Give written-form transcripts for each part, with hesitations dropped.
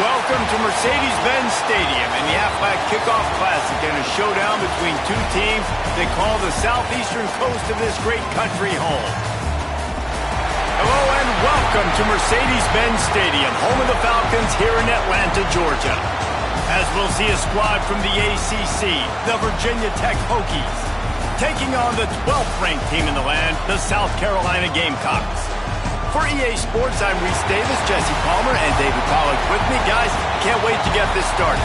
Welcome to Mercedes-Benz Stadium in the Aflac Kickoff Classic and a showdown between two teams that call the southeastern coast of this great country home. Hello and welcome to Mercedes-Benz Stadium, home of the Falcons here in Atlanta, Georgia. As we'll see a squad from the ACC, the Virginia Tech Hokies, taking on the 12th ranked team in the land, the South Carolina Gamecocks. For EA Sports, I'm Reese Davis, Jesse Palmer, and David Pollack with me. Guys, can't wait to get this started.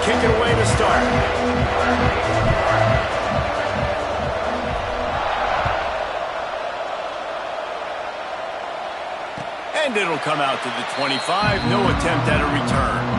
Kick it away to start. And it'll come out to the 25. No attempt at a return.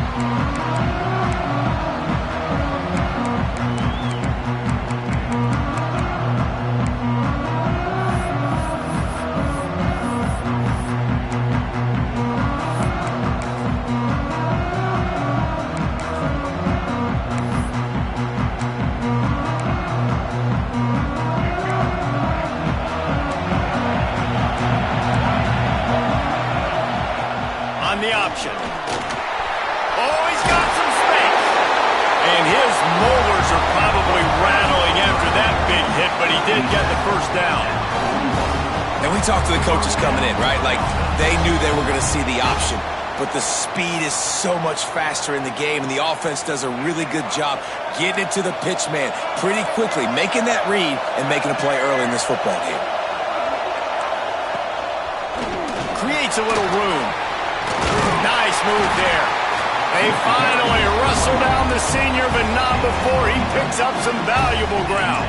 The option. Oh, he's got some space. And his molars are probably rattling after that big hit, but he did get the first down. And we talked to the coaches coming in, right? Like, they knew they were going to see the option. But the speed is so much faster in the game, and the offense does a really good job getting it to the pitch man pretty quickly, making that read and making a play early in this football game. Creates a little room. Nice move there. They finally wrestle down the senior, but not before he picks up some valuable ground.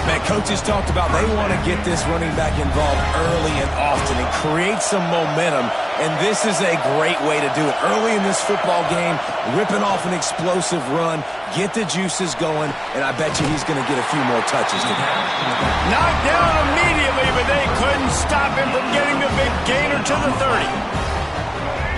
Man, coaches talked about they want to get this running back involved early and often and create some momentum, and this is a great way to do it. Early in this football game, ripping off an explosive run, get the juices going, and I bet you he's going to get a few more touches today. Knocked down immediately, but they couldn't stop him from getting the big gainer to the 30.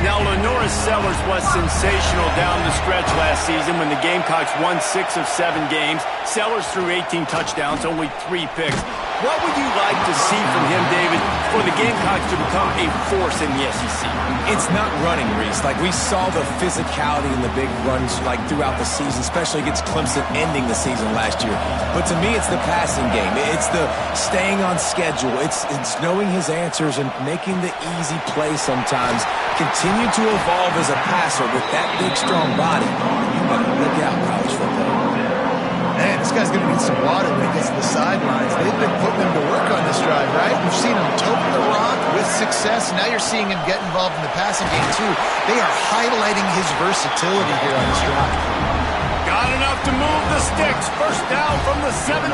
Now, Lenoris Sellers was sensational down the stretch last season when the Gamecocks won 6 of 7 games. Sellers threw 18 touchdowns, only 3 picks. What would you like to see from him, David, for the Gamecocks to become a force in the SEC? It's not running, Reese. Like, we saw the physicality in the big runs, like, throughout the season, especially against Clemson ending the season last year. But to me, it's the passing game. It's the staying on schedule. It's knowing his answers and making the easy play sometimes. Continue to evolve as a passer with that big, strong body. You better look out, college football. Man, this guy's going to need some water when he gets to the sidelines. They've been putting him to work on this drive, right? We've seen him tote the rock with success. Now you're seeing him get involved in the passing game, too. They are highlighting his versatility here on this drive. Got enough to move the sticks. First down from the 17.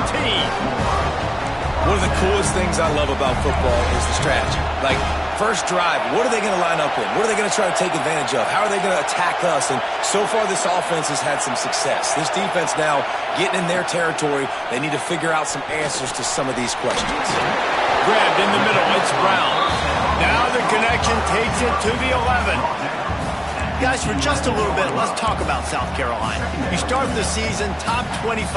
One of the coolest things I love about football is the strategy. Like, first drive, what are they going to line up in? What are they going to try to take advantage of? How are they going to attack us? And so far, this offense has had some success. This defense now getting in their territory. They need to figure out some answers to some of these questions. Grabbed in the middle. It's Brown. Now the connection takes it to the 11. Guys, for just a little bit, let's talk about South Carolina. You start the season top 25.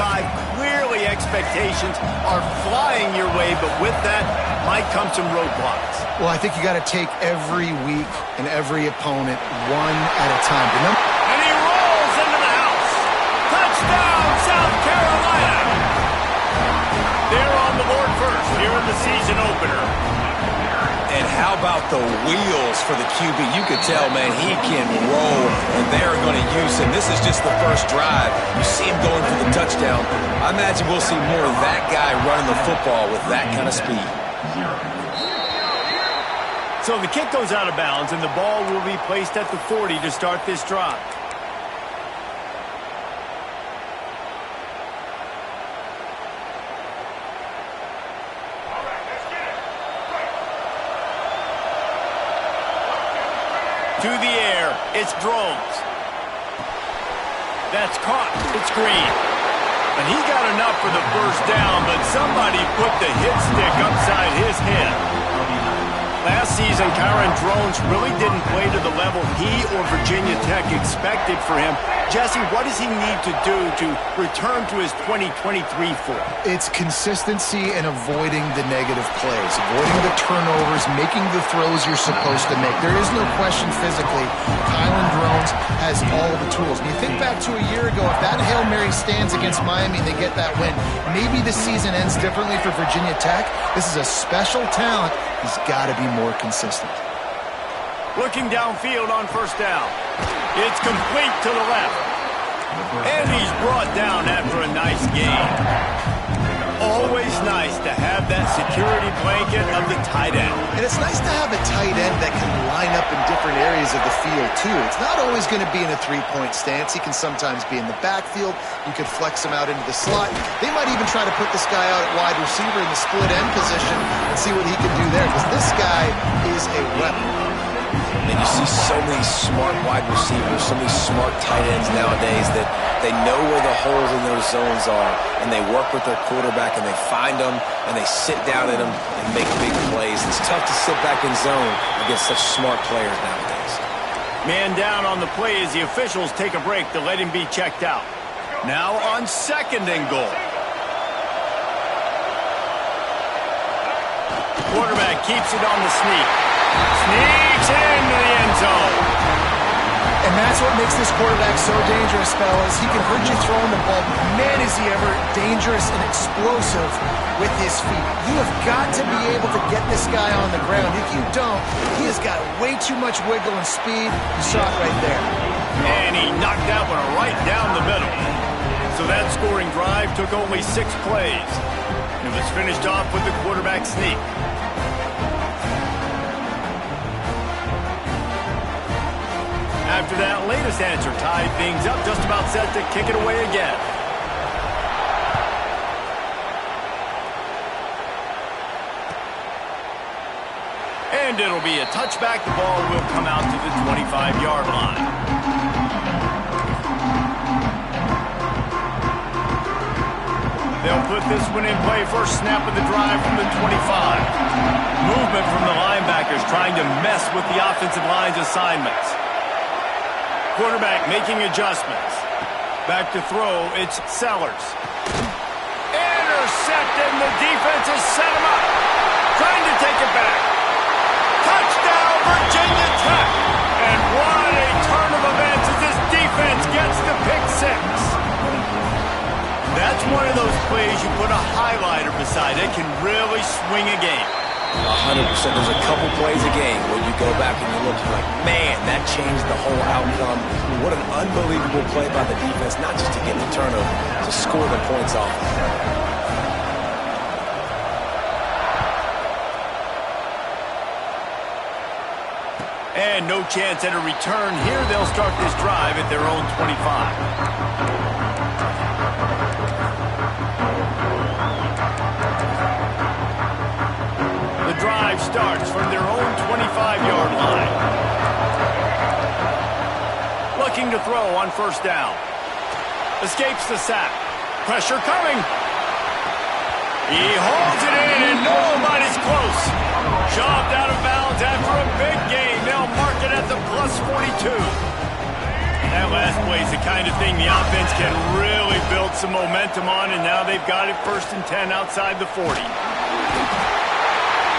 Clearly, expectations are flying your way, but with that might come some roadblocks. Well, I think you got to take every week and every opponent one at a time. And he rolls into the house. Touchdown, South Carolina. They're on the board first here in the season opener. And how about the wheels for the QB? You could tell, man, he can roll, and they're going to use him. This is just the first drive. You see him going for the touchdown. I imagine we'll see more of that guy running the football with that kind of speed. So the kick goes out of bounds, and the ball will be placed at the 40 to start this drive. to the air. It's Drones. That's caught. It's Green. And he got enough for the first down, but somebody put the hit stick upside his head. Last season, Kyron Drones really didn't play to the level he or Virginia Tech expected for him. Jesse, what does he need to do to return to his 2023 form? It's consistency and avoiding the negative plays, avoiding the turnovers, making the throws you're supposed to make. There is no question physically, Kyron Drones has all the tools. And you think back to a year ago, if that Hail Mary stands against Miami and they get that win, maybe the season ends differently for Virginia Tech. This is a special talent. He's got to be more consistent. Looking downfield on first down. It's complete to the left. And he's brought down after a nice gain. Always nice to have that security blanket of the tight end. And it's nice to have a tight end that can line up in different areas of the field, too. It's not always going to be in a three-point stance. He can sometimes be in the backfield. You could flex him out into the slot. They might even try to put this guy out at wide receiver in the split end position and see what he can do there, because this guy is a weapon. And you see so many smart wide receivers, so many smart tight ends nowadays that they know where the holes in those zones are, and they work with their quarterback, and they find them, and they sit down at them and make big plays. It's tough to sit back in zone against such smart players nowadays. Man down on the play as the officials take a break to let him be checked out. Now on second and goal. Quarterback keeps it on the sneak. Sneaks into the end zone. And that's what makes this quarterback so dangerous, fellas. He can hurt you throwing the ball. Man, is he ever dangerous and explosive with his feet. You have got to be able to get this guy on the ground. If you don't, he has got way too much wiggle and speed. You saw it right there. And he knocked that one right down the middle. So that scoring drive took only 6 plays. And it was finished off with the quarterback sneak. After that latest answer tied things up, just about set to kick it away again. And it'll be a touchback. The ball will come out to the 25-yard line. They'll put this one in play. First snap of the drive from the 25. Movement from the linebackers trying to mess with the offensive line's assignments. Quarterback making adjustments. Back to throw, it's Sellers. Intercepted, the defense has set him up. Trying to take it back. Touchdown, Virginia Tech. And what a turn of events as this defense gets the pick 6. That's one of those plays you put a highlighter beside it, can really swing a game. 100%. There's a couple plays a game where you go back and you look, you're like, man, that changed the whole outcome. What an unbelievable play by the defense, not just to get the turnover, to score the points off. And no chance at a return here. They'll start this drive at their own 25. Drive starts from their own 25-yard line. Looking to throw on first down. Escapes the sack. Pressure coming. He holds it in and nobody's close. Shoved out of bounds after a big gain. They'll mark it at the plus 42. That last play is the kind of thing the offense can really build some momentum on, and now they've got it 1st and 10 outside the 40.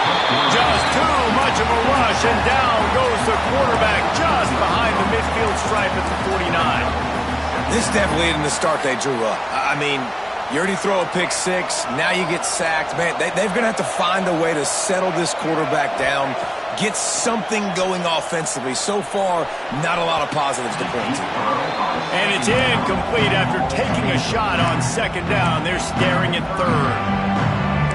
Just too much of a rush, and down goes the quarterback just behind the midfield stripe at the 49. This definitely isn't the start they drew up. I mean, you already throw a pick 6, now you get sacked. Man, they're going to have to find a way to settle this quarterback down, get something going offensively. So far, not a lot of positives to point to. And it's incomplete after taking a shot on 2nd down. They're staring at 3rd.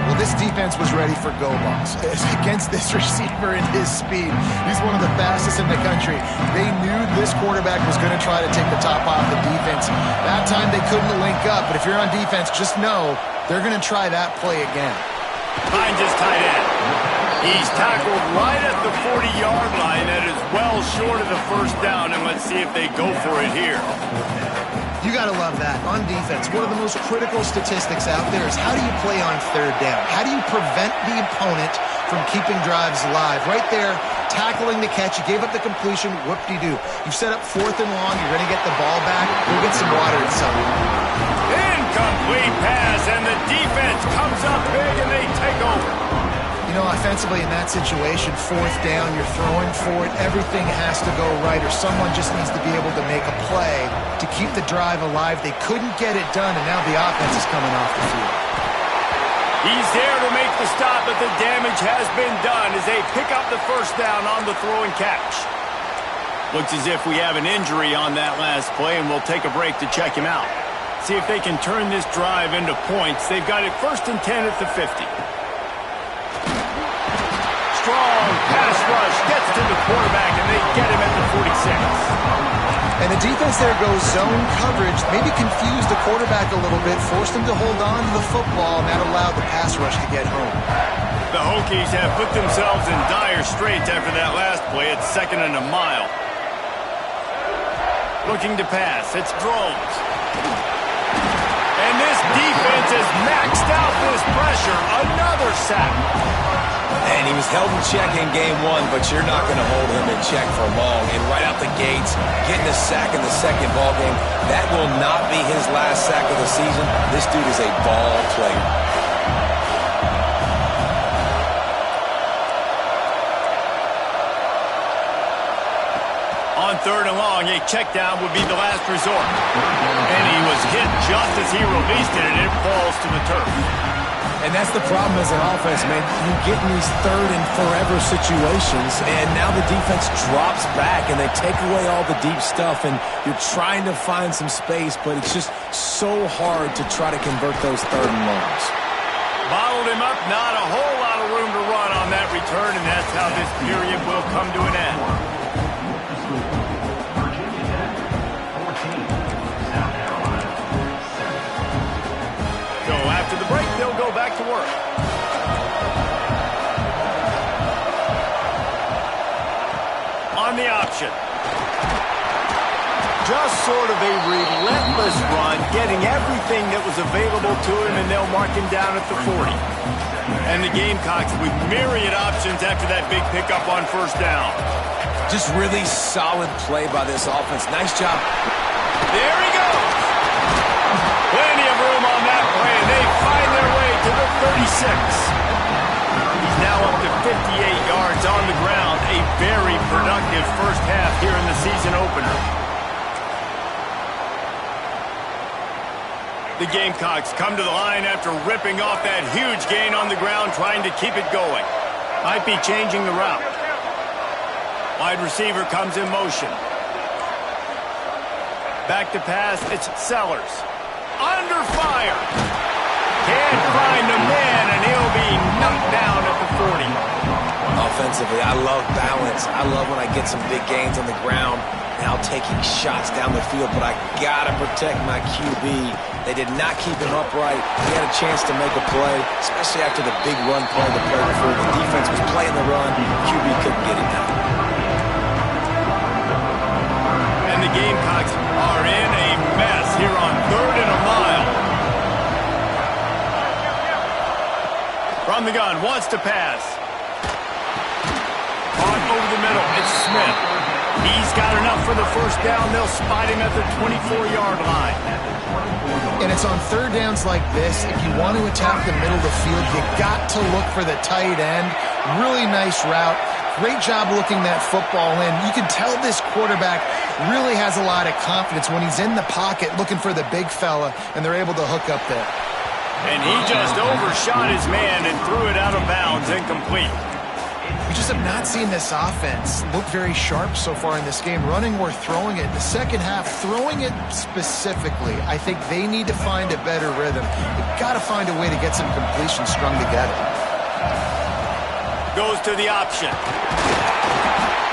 Well, this defense was ready for go balls against this receiver and his speed. He's one of the fastest in the country. They knew this quarterback was going to try to take the top off the defense. That time they couldn't link up, but if you're on defense, just know they're going to try that play again. Finds his tight end. He He's tackled right at the 40-yard line. That is well short of the first down, and let's see if they go for it here. You got to love that. On defense, one of the most critical statistics out there is how do you play on third down? How do you prevent the opponent from keeping drives alive? Right there, tackling the catch. You gave up the completion. Whoop-de-doo. You've set up 4th and long. You're going to get the ball back. Go get some water and something. Incomplete pass, and the defense comes up big, and they take over. You know, offensively in that situation, 4th down, you're throwing for it. Everything has to go right, or someone just needs to be able to make a play to keep the drive alive. They couldn't get it done, and now the offense is coming off the field. He's there to make the stop, but the damage has been done as they pick up the first down on the throw and catch. Looks as if we have an injury on that last play, and we'll take a break to check him out. See if they can turn this drive into points. They've got it 1st and 10 at the 50. Strong pass rush gets to the quarterback, and they get him at the 46. And the defense there goes zone coverage, maybe confused the quarterback a little bit, forced him to hold on to the football, and that allowed the pass rush to get home. The Hokies have put themselves in dire straits after that last play. It's 2nd and a mile. Looking to pass. It's Drones. And this defense has maxed out this pressure. Another sack. And he was held in check in game 1, but you're not going to hold him in check for long. And right out the gates, getting a sack in the second ball game, that will not be his last sack of the season. This dude is a ball player. On 3rd and long, a check down would be the last resort. And he was hit just as he released it, and it falls to the turf. And that's the problem as an offense, man. You get in these 3rd and forever situations, and now the defense drops back, and they take away all the deep stuff, and you're trying to find some space, but it's just so hard to try to convert those 3rd and longs. Bottled him up, not a whole lot of room to run on that return, and that's how this period will come to an end. So after the break, they'll go back to work. On the option. Just sort of a relentless run, getting everything that was available to him, and they'll mark him down at the 40. And the Gamecocks with myriad options after that big pickup on 1st down. Just really solid play by this offense. Nice job. There he goes. Plenty of room on that play, and they find their way to the 36. He's now up to 58 yards on the ground. A very productive first half here in the season opener. The Gamecocks come to the line after ripping off that huge gain on the ground, trying to keep it going. Might be changing the route. Wide receiver comes in motion. Back to pass, it's Sellers. Under fire. Can't find the man, and he'll be knocked down at the 40. Offensively, I love balance. I love when I get some big gains on the ground. Now taking shots down the field, but I gotta protect my QB. They did not keep him upright. He had a chance to make a play, especially after the big run play the play before. The defense was playing the run. QB couldn't get it done. And the Gamecocks are in a mess here on 3rd and a mile. From the gun, wants to pass. On over the middle, it's Smith. He's got enough for the first down. They'll spot him at the 24-yard line. And it's on 3rd downs like this. If you want to attack the middle of the field, you got to look for the tight end. Really nice route. Great job looking that football in. You can tell this quarterback really has a lot of confidence when he's in the pocket looking for the big fella, and they're able to hook up there. And he just overshot his man and threw it out of bounds, incomplete. We just have not seen this offense look very sharp so far in this game, running or throwing it. The second half, throwing it specifically, I think they need to find a better rhythm. They've got to find a way to get some completions strung together. Goes to the option.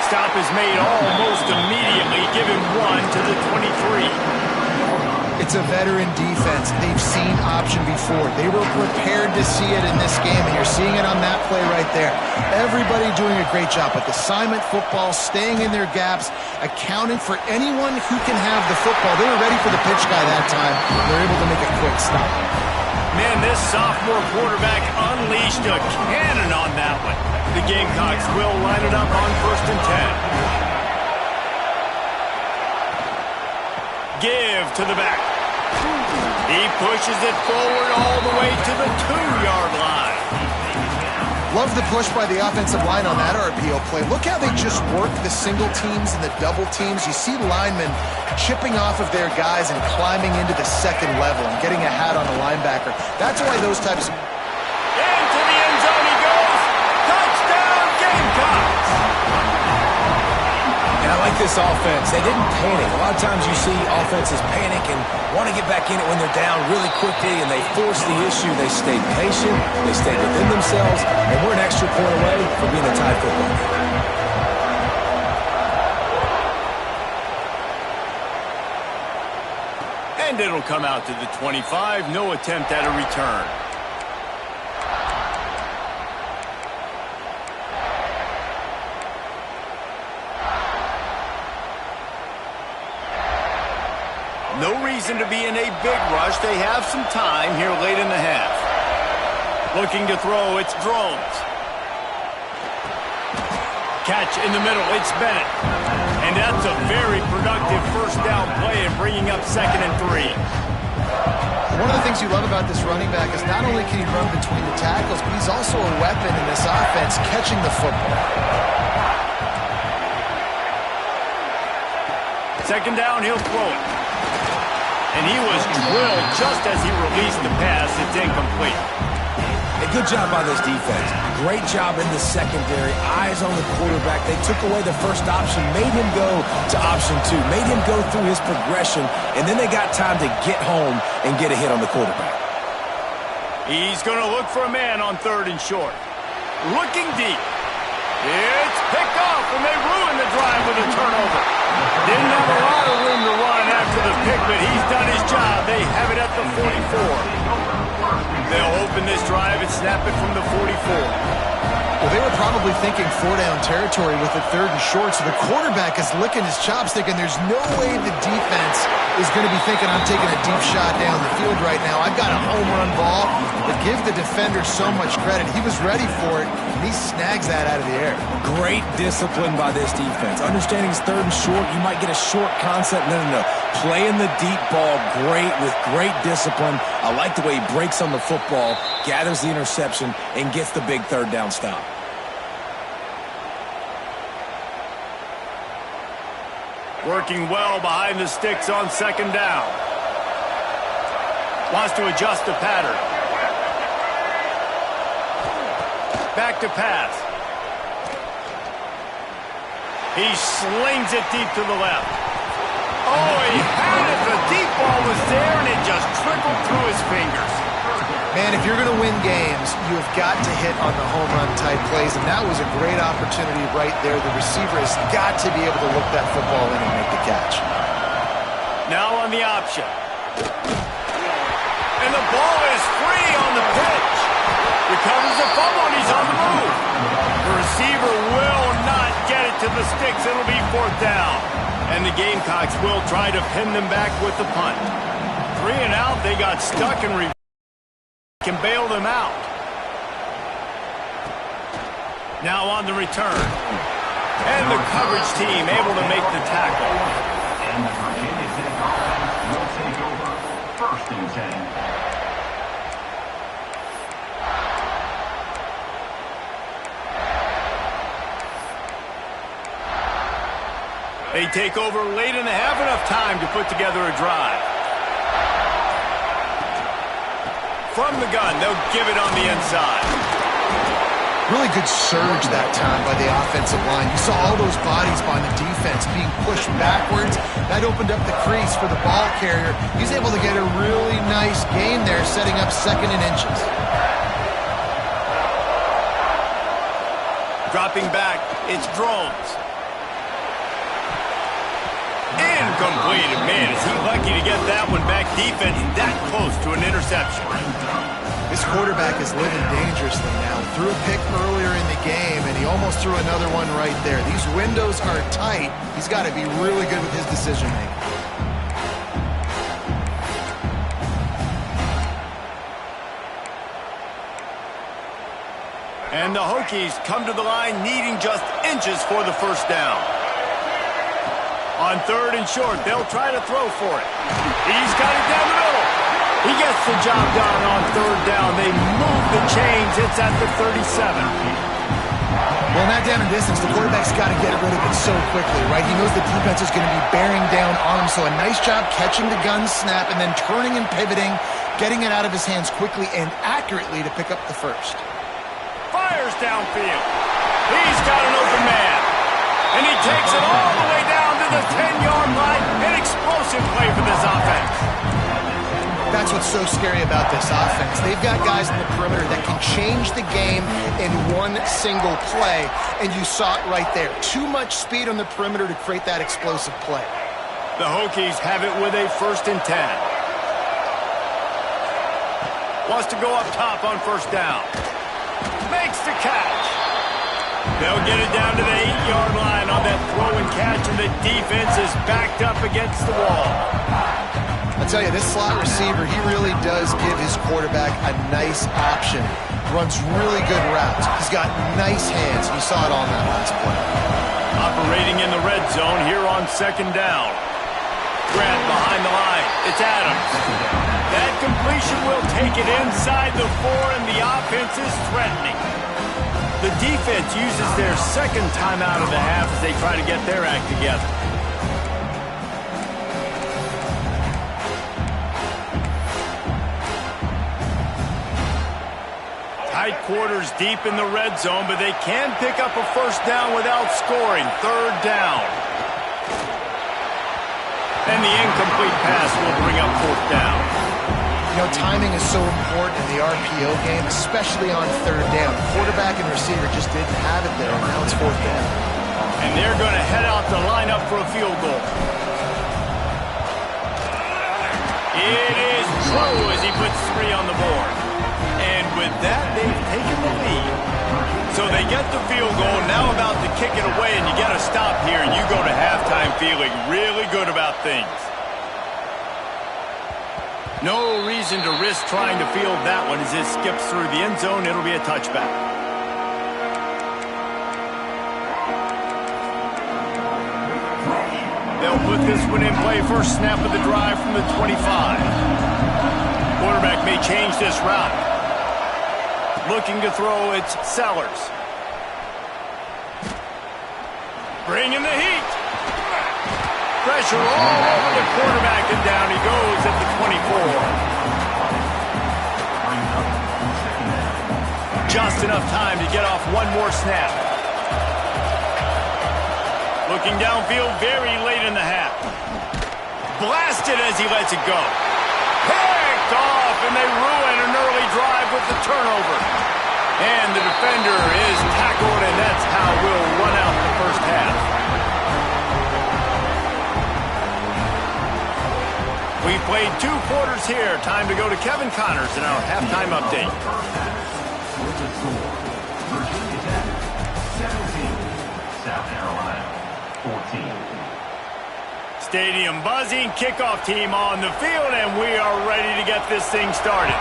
Stop is made almost immediately. Give him 1 to the 23. It's a veteran defense. They've seen option before. They were prepared to see it in this game, and you're seeing it on that play right there. Everybody doing a great job with assignment football, staying in their gaps, accounting for anyone who can have the football. They were ready for the pitch guy that time. They're able to make a quick stop. Man, this sophomore quarterback unleashed a cannon on that one. The Gamecocks will line it up on 1st and 10. Give to the back. He pushes it forward all the way to the 2-yard line. Love the push by the offensive line on that RPO play. Look how they just work the single teams and the double teams. You see linemen chipping off of their guys and climbing into the second level and getting a hat on a linebacker. That's why those types of... Into the end zone he goes. Touchdown, Gamecocks. And I like this offense. They didn't panic. A lot of times you see offenses panic and want to get back in it when they're down really quickly, and they force the issue. They stayed patient. They stayed within themselves, and we're an extra point away from being a tie football game. And it'll come out to the 25. No attempt at a return. No reason to be in a big rush. They have some time here late in the half. Looking to throw, it's Drones. Catch in the middle, it's Bennett. And that's a very productive first down play and bringing up 2nd and 3. One of the things you love about this running back is not only can he run between the tackles, but he's also a weapon in this offense catching the football. 2nd down, he'll throw it. And he was drilled just as he released the pass. It's incomplete. A good job by this defense. Great job in the secondary. Eyes on the quarterback. They took away the first option, made him go to option 2, made him go through his progression, and then they got time to get home and get a hit on the quarterback. He's going to look for a man on 3rd and short. Looking deep. It's picked off, and they ruin the drive with a turnover. Didn't have a lot of room to run after the pick, but he's done his job. They have it at the 44. They'll open this drive and snap it from the 44. Well, they were probably thinking 4-down territory with the 3rd and short, so the quarterback is licking his chops thinking there's no way the defense is going to be thinking I'm taking a deep shot down the field right now. I've got a home run ball, but give the defender so much credit. He was ready for it, and he snags that out of the air. Great discipline by this defense. Understanding it's 3rd and short, you might get a short concept. No. Playing the deep ball great with great discipline. I like the way he breaks on the football, gathers the interception, and gets the big 3rd down stop. Working well behind the sticks on 2nd down. Wants to adjust the pattern. Back to pass. He slings it deep to the left. Oh, he had it. The deep ball was there, and it just trickled through his fingers. Man, if you're going to win games, you have got to hit on the home run type plays, and that was a great opportunity right there. The receiver has got to be able to look that football in and make the catch. Now on the option. And the ball is free on the pitch. Recovers the fumble, and he's on the move. The receiver will not get it to the sticks. It'll be 4th down. And the Gamecocks will try to pin them back with the punt. 3 and out, they got stuck and can bail them out. Now on the return. And the coverage team able to make the tackle. And the Virginia Tech offense will take over 1st and 10. They take over late in the half, enough time to put together a drive. From the gun, they'll give it on the inside. Really good surge that time by the offensive line. You saw all those bodies by the defense being pushed backwards. That opened up the crease for the ball carrier. He's able to get a really nice gain there, setting up 2nd and inches. Dropping back, it's Drones. Incomplete. Man, is he lucky to get that one back. Defense that close to an interception. This quarterback is living dangerously now. Threw a pick earlier in the game, and he almost threw another one right there. These windows are tight. He's got to be really good with his decision-making. And the Hokies come to the line needing just inches for the first down. On 3rd and short, they'll try to throw for it. He's got it down the middle. He gets the job done on 3rd down. They move the chains. It's at the 37. Well, not down in distance. The quarterback's got to get rid of it so quickly, right? He knows the defense is going to be bearing down on him, so a nice job catching the gun snap and then turning and pivoting, getting it out of his hands quickly and accurately to pick up the first. Fires downfield. He's got an open man. And he takes it all the way down to the 10-yard line. An explosive play for this offense. That's what's so scary about this offense. They've got guys in the perimeter that can change the game in one single play, and you saw it right there. Too much speed on the perimeter to create that explosive play. The Hokies have it with a 1st and 10. Wants to go up top on 1st down. Makes the catch. They'll get it down to the 8-yard line on that throw and catch, and the defense is backed up against the wall. I'll tell you, this slot receiver, he really does give his quarterback a nice option. Runs really good routes. He's got nice hands. You saw it on that last play. Operating in the red zone here on 2nd down. Grab behind the line. It's Adams. That completion will take it inside the 4, and the offense is threatening. The defense uses their 2nd timeout of the half as they try to get their act together. Tight quarters deep in the red zone, but they can pick up a 1st down without scoring. 3rd down. And the incomplete pass will bring up 4th down. You know, timing is so important in the RPO game, especially on 3rd down. Quarterback and receiver just didn't have it there, and now it's 4th down. And they're going to head out the lineup for a field goal. It is True as he puts 3 on the board. And with that, they've taken the lead. So they get the field goal, now about to kick it away, and you get a stop here, and you go to halftime feeling really good about things. No reason to risk trying to field that one as it skips through the end zone. It'll be a touchback. They'll put this one in play. First snap of the drive from the 25. Quarterback may change this route. Looking to throw, it's Sellers. Bringing the heat. Pressure all over the quarterback, and down he goes at the 24. Just enough time to get off one more snap. Looking downfield very late in the half. Blasted as he lets it go. Picked off, and they ruin an early drive with the turnover. And the defender is tackled, and that's how we'll run out the first half. We played 2 quarters here. Time to go to Kevin Connors in our halftime update. Virginia Tech, 17. South Carolina, 14. Stadium buzzing, kickoff team on the field, and we are ready to get this thing started.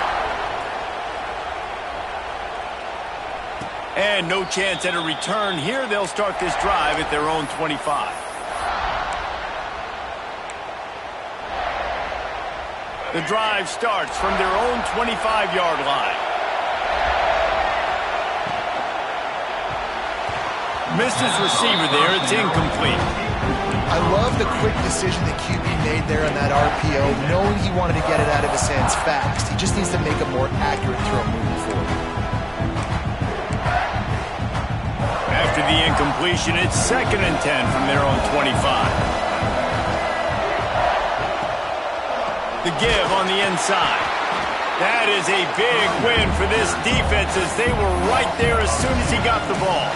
And no chance at a return here. They'll start this drive at their own 25. The drive starts from their own 25-yard line. Missed his receiver there. It's incomplete. I love the quick decision that QB made there on that RPO, knowing he wanted to get it out of his hands fast. He just needs to make a more accurate throw moving forward. After the incompletion, it's 2nd and 10 from their own 25. The give on the inside. That is a big win for this defense as they were right there as soon as he got the ball.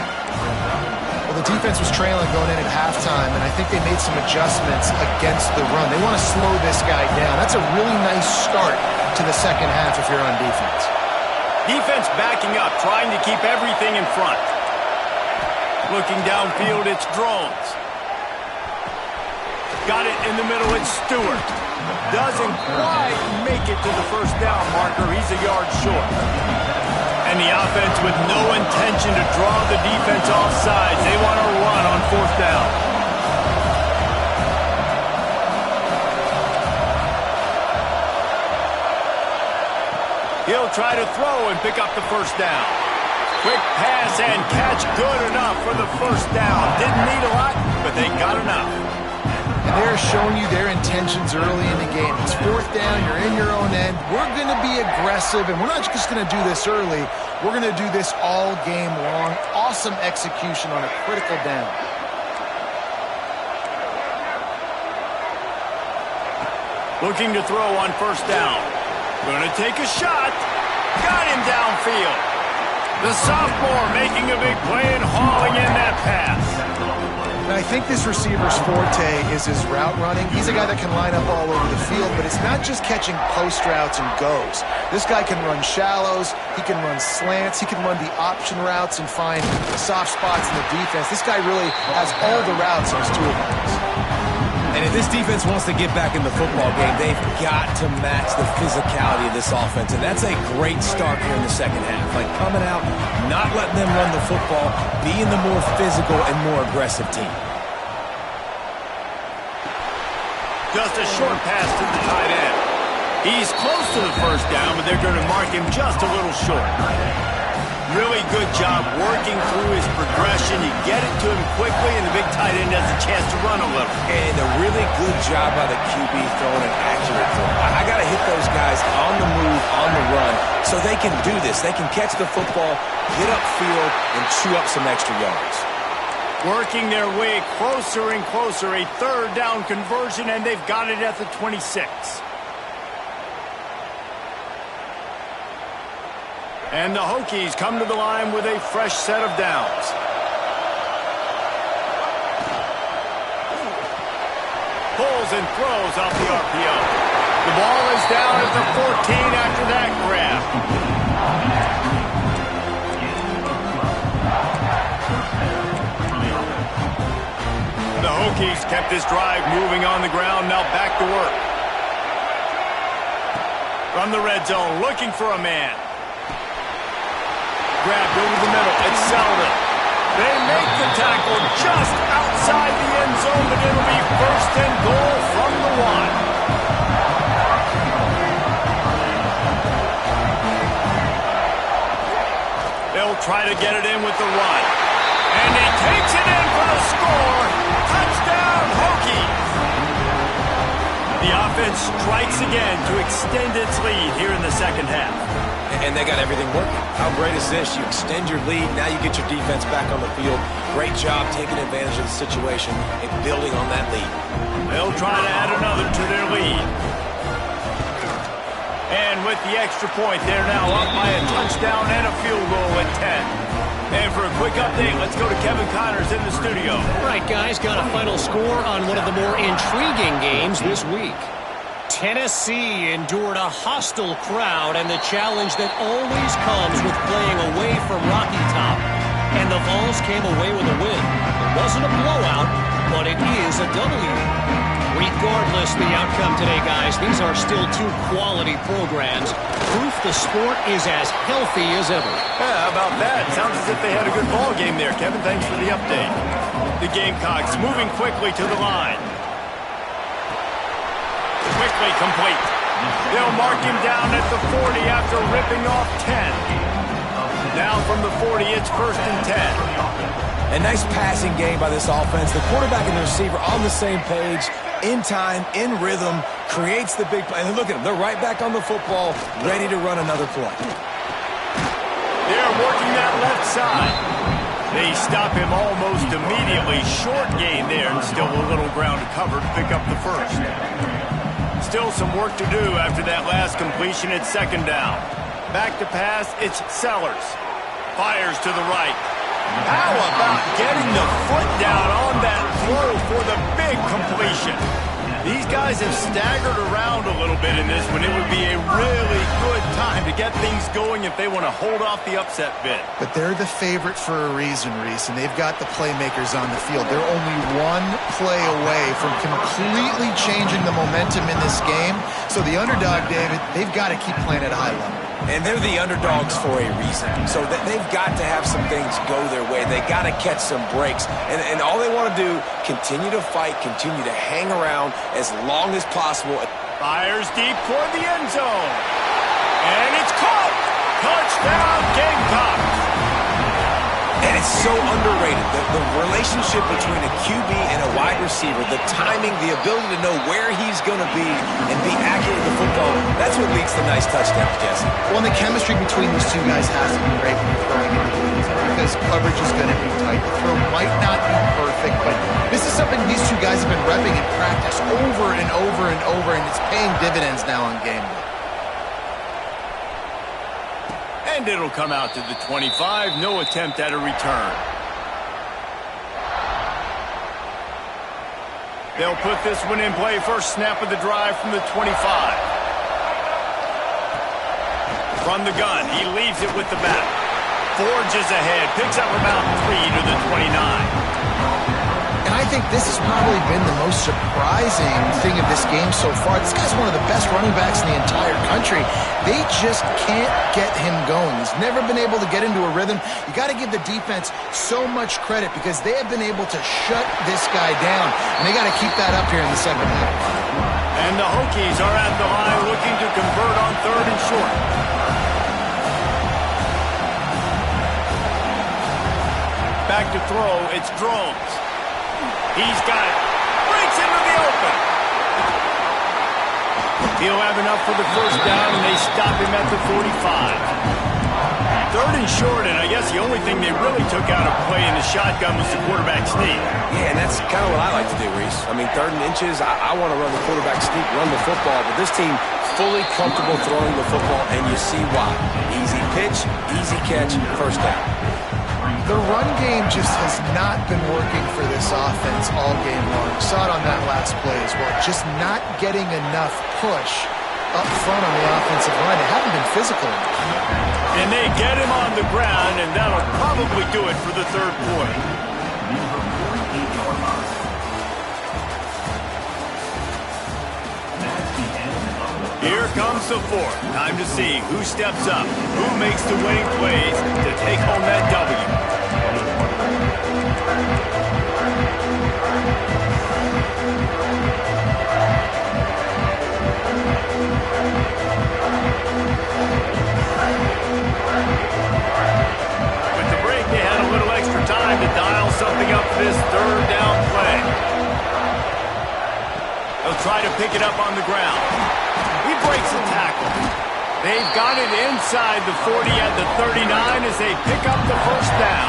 Well, the defense was trailing going in at halftime, and I think they made some adjustments against the run. They want to slow this guy down. That's a really nice start to the second half if you're on defense. Defense backing up, trying to keep everything in front. Looking downfield, it's Drones. Got it in the middle, it's Stewart. Doesn't quite make it to the first down marker. He's a yard short. And the offense with no intention to draw the defense off sides. They want to run on fourth down. He'll try to throw and pick up the first down. Quick pass and catch, good enough for the first down. Didn't need a lot, but they got enough. And they're showing you their intentions early in the game. It's fourth down, you're in your own end. We're going to be aggressive, and we're not just going to do this early. We're going to do this all game long. Awesome execution on a critical down. Looking to throw on first down. Going to take a shot. Got him downfield. The sophomore making a big play and hauling in that pass. And I think this receiver's forte is his route running. He's a guy that can line up all over the field, but it's not just catching post routes and goes. This guy can run shallows, he can run slants, he can run the option routes and find soft spots in the defense. This guy really has all the routes in his toolbox. And if this defense wants to get back in the football game, they've got to match the physicality of this offense. And that's a great start here in the second half. Like coming out, not letting them run the football, being the more physical and more aggressive team. Just a short pass to the tight end. He's close to the first down, but they're going to mark him just a little short. Really good job working through his progression. You get it to him quickly, and the big tight end has a chance to run a little. And a really good job by the QB throwing an accurate throw. I got to hit those guys on the move, on the run, so they can do this. They can catch the football, get upfield, and chew up some extra yards. Working their way closer and closer. A third down conversion, and they've got it at the 26. And the Hokies come to the line with a fresh set of downs. Pulls and throws off the RPO. The ball is down at the 14 after that grab. The Hokies kept this drive moving on the ground, now back to work. From the red zone, looking for a man. Grabbed over the middle. It's Selden. They make the tackle just outside the end zone, but it'll be first and goal from the 1. They'll try to get it in with the run. And he takes it in for the score. Touchdown, Hokies. The offense strikes again to extend its lead here in the second half. And they got everything working. How great is this? You extend your lead, now you get your defense back on the field. Great job taking advantage of the situation and building on that lead. They'll try to add another to their lead. And with the extra point, they're now up by a touchdown and a field goal at 10. And for a quick update, let's go to Kevin Connors in the studio. All right, guys, got a final score on one of the more intriguing games this week. Tennessee endured a hostile crowd and the challenge that always comes with playing away from Rocky Top. And the Vols came away with a win. It wasn't a blowout, but it is a W. Regardless the outcome today, guys, these are still two quality programs. Proof the sport is as healthy as ever. Yeah, how about that? Sounds as if they had a good ball game there, Kevin. Thanks for the update. The Gamecocks moving quickly to the line. Quickly complete. They'll mark him down at the 40 after ripping off 10. Now from the 40, it's first and 10. A nice passing game by this offense. The quarterback and the receiver on the same page, in time, in rhythm, creates the big play. And look at them. They're right back on the football, ready to run another play. They're working that left side. They stop him almost immediately. Short gain there, and still a little ground to cover to pick up the first. Still some work to do after that last completion. It's second down. Back to pass, it's Sellers. Fires to the right. How about getting putting the foot down on that throw for the big completion. These guys have staggered around a little bit in this one. It would be a really good time to get things going if they want to hold off the upset bid. But they're the favorite for a reason, Reese, and they've got the playmakers on the field. They're only one play away from completely changing the momentum in this game. So the underdog, David, they've got to keep playing at a high level. And they're the underdogs for a reason. So they've got to have some things go their way. They got to catch some breaks. And all they want to do, continue to fight, continue to hang around as long as possible. Fires deep toward the end zone. And it's caught. Touchdown, Gamecocks. And it's so underrated. The relationship between a QB and a wide receiver, the timing, the ability to know where he's going to be and be accurate with the football, that's what leads to nice touchdowns, Jesse. Well, and the chemistry between these two guys has to be great when you're throwing into the end zone because coverage is going to be tight. The throw might not be perfect, but this is something these two guys have been repping in practice over and over and over, and it's paying dividends now on game day. And it'll come out to the 25. No attempt at a return. They'll put this one in play. First snap of the drive from the 25. From the gun, he leaves it with the back. Forges ahead. Picks up about 3 to the 29. And I think this has probably been the most surprising thing of this game so far. This guy's one of the best running backs in the entire country. They just can't get him going. He's never been able to get into a rhythm. You got to give the defense so much credit because they have been able to shut this guy down. And they got to keep that up here in the second half. And the Hokies are at the line looking to convert on 3rd and short. Back to throw. It's Drones. He's got it. Breaks into the open. He'll have enough for the first down, and they stop him at the 45. 3rd and short, and I guess the only thing they really took out of play in the shotgun was the quarterback sneak. Yeah, and that's kind of what I like to do, Reese. I mean, 3rd and inches, I want to run the quarterback sneak, run the football, but this team fully comfortable throwing the football, and you see why. Easy pitch, easy catch, first down. The run game just has not been working for this offense all game long. You saw it on that last play as well. Just not getting enough push up front on the offensive line. They haven't been physical enough. And they get him on the ground, and that'll probably do it for the 3rd quarter. Here comes the 4th. Time to see who steps up, who makes the winning plays to take home that W. With the break, they had a little extra time to dial something up for this 3rd down play. They'll try to pick it up on the ground. He breaks a tackle. They've got it inside the 40 at the 39 as they pick up the first down.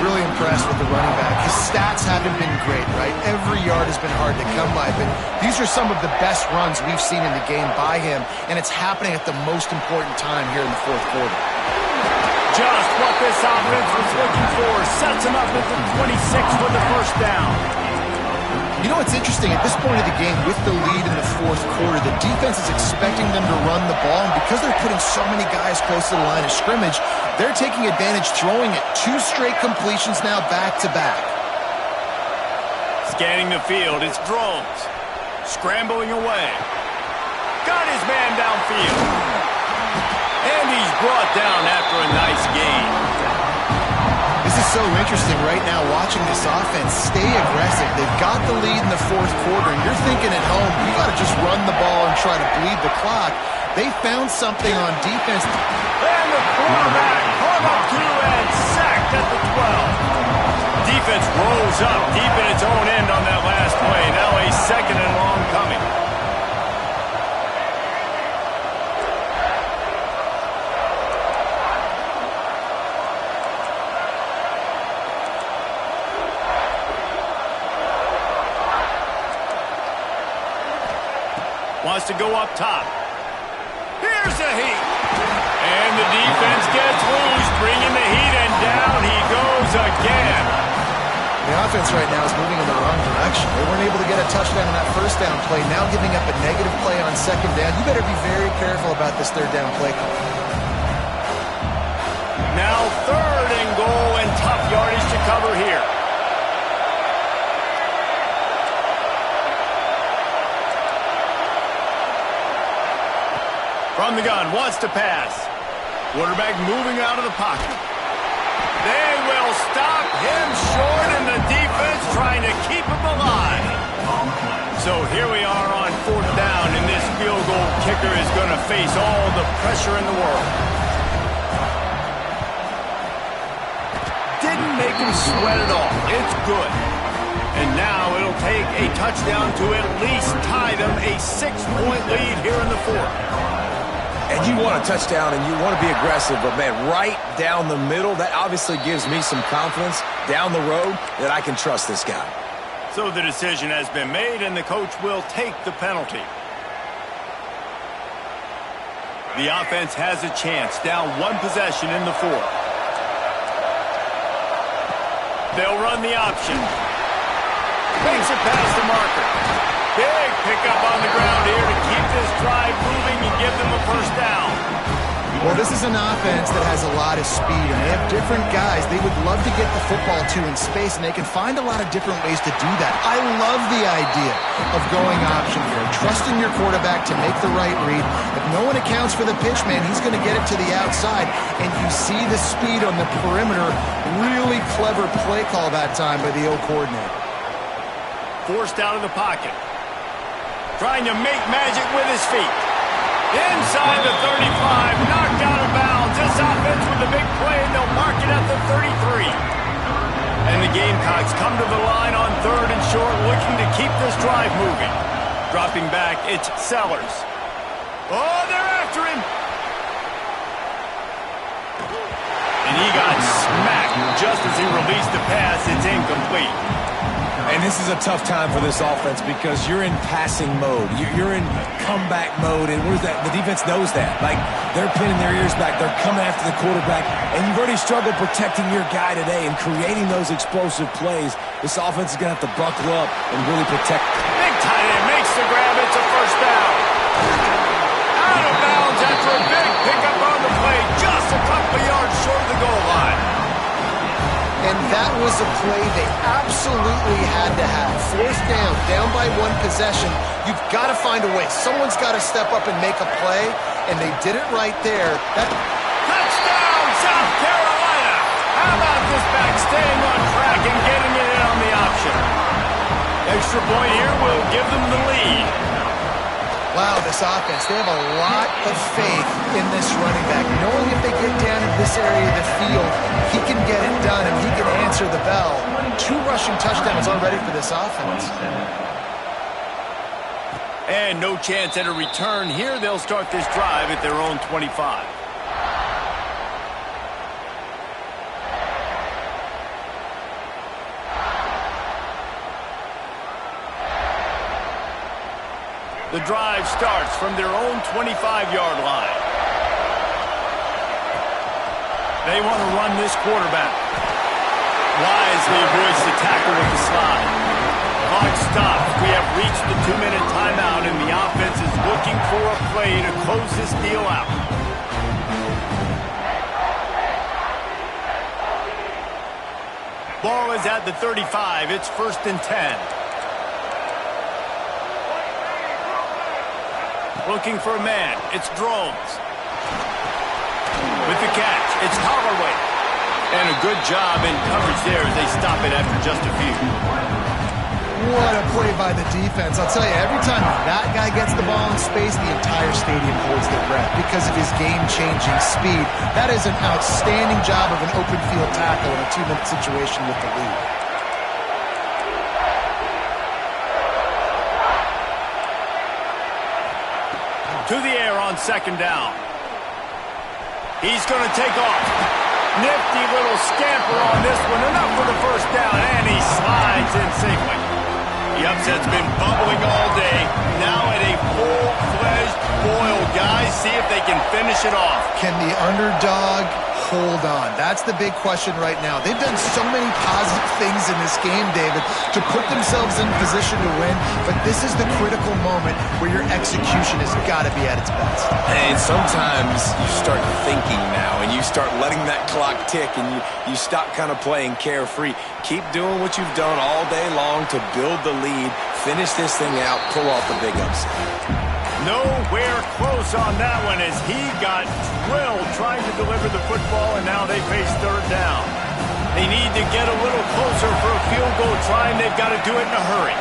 Really impressed with the running back. His stats haven't been great, right? Every yard has been hard to come by, but these are some of the best runs we've seen in the game by him, and it's happening at the most important time here in the 4th quarter. Just what this offense was looking for. Sets him up at the 26 for the first down. You know what's interesting? At this point of the game, with the lead in the 4th quarter, the defense is expecting them to run the ball, and because they're putting so many guys close to the line of scrimmage, they're taking advantage, throwing it 2 straight completions now back-to-back. Scanning the field, it's Drones. Scrambling away. Got his man downfield. And he's brought down after a nice gain. This is so interesting right now, watching this offense stay aggressive. They've got the lead in the 4th quarter, and you're thinking at home, you got to just run the ball and try to bleed the clock. They found something on defense. And the quarterback hung up to and sacked at the 12. Defense rolls up deep in its own end on that last play. Now a 2nd and long coming. Wants to go up top. Here's the heat. And the defense gets loose, bringing the heat, and down he goes again. The offense right now is moving in the wrong direction. They weren't able to get a touchdown on that first down play. Now giving up a negative play on second down. You better be very careful about this third down play call. Now 3rd and goal and tough yardage to cover here. From the gun, wants to pass. Quarterback moving out of the pocket. They will stop him short, and the defense trying to keep him alive. So here we are on 4th down, and this field goal kicker is going to face all the pressure in the world. Didn't make him sweat at all. It's good. And now it'll take a touchdown to at least tie them a 6-point lead here in the 4th. And you want a touchdown and you want to be aggressive, but, man, right down the middle, that obviously gives me some confidence down the road that I can trust this guy. So the decision has been made, and the coach will take the penalty. The offense has a chance, down 1 possession in the 4th. They'll run the option. Makes it past the marker. Big pickup on the ground here to keep this drive moving and give them a first down. Well, this is an offense that has a lot of speed, and they have different guys they would love to get the football to in space, and they can find a lot of different ways to do that. I love the idea of going option here, trusting your quarterback to make the right read. If no one accounts for the pitch, man, he's going to get it to the outside, and you see the speed on the perimeter. Really clever play call that time by the O coordinator. Forced out of the pocket. Trying to make magic with his feet. Inside the 35, knocked out of bounds. This offense with a big play, and they'll mark it at the 33. And the Gamecocks come to the line on 3rd and short, looking to keep this drive moving. Dropping back, it's Sellers. Oh, they're after him. And he got smacked just as he released the pass. It's incomplete. And this is a tough time for this offense because you're in passing mode. You're in comeback mode, and where's that? The defense knows that. Like, they're pinning their ears back. They're coming after the quarterback, and you've already struggled protecting your guy today and creating those explosive plays. This offense is going to have to buckle up and really protect. Big tight end makes the grab. It's a first down. Out of bounds after a big pickup on the play, just a couple of yards short of the goal line. And that was a play they absolutely had to have. 4th down, down by 1 possession. You've got to find a way. Someone's got to step up and make a play, and they did it right there. Touchdown, South Carolina! How about this back staying on track and getting it in on the option? Extra point here will give them the lead. Wow, this offense, they have a lot of faith in this running back. Knowing if they get down in this area of the field, he can get it done and he can answer the bell. 2 rushing touchdowns already for this offense. And no chance at a return here. They'll start this drive at their own 25. The drive starts from their own 25-yard line. They want to run this quarterback. Wisely avoids the tackle with the slide. Clock stops. We have reached the 2-minute timeout, and the offense is looking for a play to close this deal out. Ball is at the 35. It's 1st and 10. Looking for a man. It's Drones. With the catch, it's Holloway. And a good job in coverage there as they stop it after just a few. What a play by the defense. I'll tell you, every time that guy gets the ball in space, the entire stadium holds their breath because of his game-changing speed. That is an outstanding job of an open field tackle in a 2-minute situation with the lead. To the air on 2nd down. He's going to take off. Nifty little scamper on this one. Enough for the first down, and he slides in safely. The upset's been bubbling all day. Now at a full-fledged boil. Guys, see if they can finish it off. Can the underdog hold on? That's the big question right now. They've done so many positive things in this game, David, to put themselves in position to win, but this is the critical moment where your execution has got to be at its best. And sometimes you start thinking now, and you start letting that clock tick, and you stop kind of playing carefree. Keep doing what you've done all day long to build the lead, finish this thing out, pull off the big upset. Nowhere close on that one as he got drilled trying to deliver the football, and now they face third down. They need to get a little closer for a field goal try, and they've got to do it in a hurry.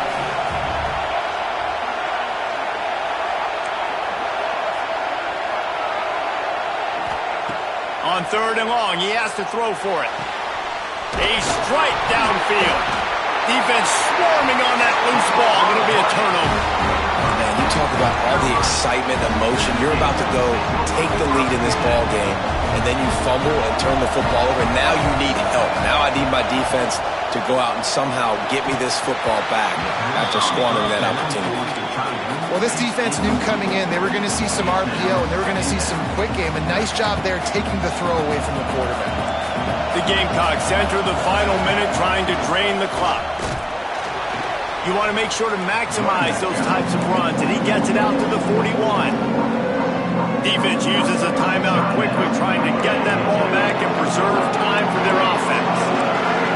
On third and long, he has to throw for it. A strike downfield. Defense swarming on that loose ball. It'll be a turnover. Man, you talk about all the excitement, emotion. You're about to go take the lead in this ball game, and then you fumble and turn the football over. Now you need help. Now I need my defense to go out and somehow get me this football back after squandering that opportunity. Well, this defense knew coming in they were going to see some RPO and they were going to see some quick game. A nice job there taking the throw away from the quarterback. The Gamecocks enter the final minute trying to drain the clock. You want to make sure to maximize those types of runs, and he gets it out to the 41. Defense uses a timeout quickly, trying to get that ball back and preserve time for their offense.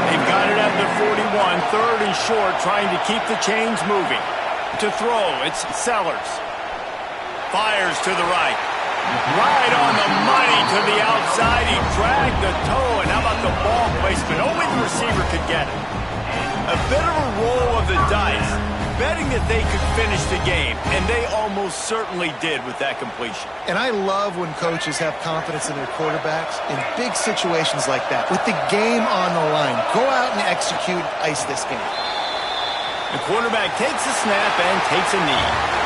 They've got it at the 41, third and short, trying to keep the chains moving. To throw, it's Sellers. Fires to the right. Right on the money to the outside. He dragged the toe, and how about the ball placement? Only the receiver could get it. A bit of a roll of the dice, betting that they could finish the game, and they almost certainly did with that completion. And I love when coaches have confidence in their quarterbacks in big situations like that. With the game on the line, go out and execute, ice this game. The quarterback takes a snap and takes a knee.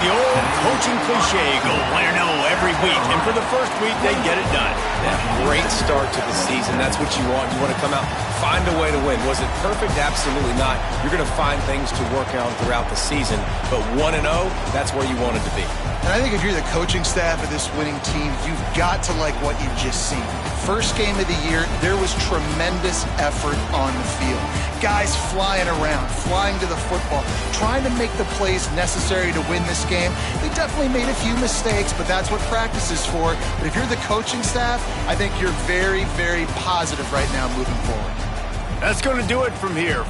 The old coaching cliche, go win or no every week. And for the first week, they get it done. Yeah, great start to the season. That's what you want. You want to come out, find a way to win. Was it perfect? Absolutely not. You're going to find things to work on throughout the season. But 1-0, that's where you wanted to be. And I think if you're the coaching staff of this winning team, you've got to like what you've just seen. First game of the year, there was tremendous effort on the field. Guys flying around, flying to the football, trying to make the plays necessary to win this game. They definitely made a few mistakes, but that's what practice is for. But if you're the coaching staff, I think you're very, very positive right now moving forward. That's going to do it from here.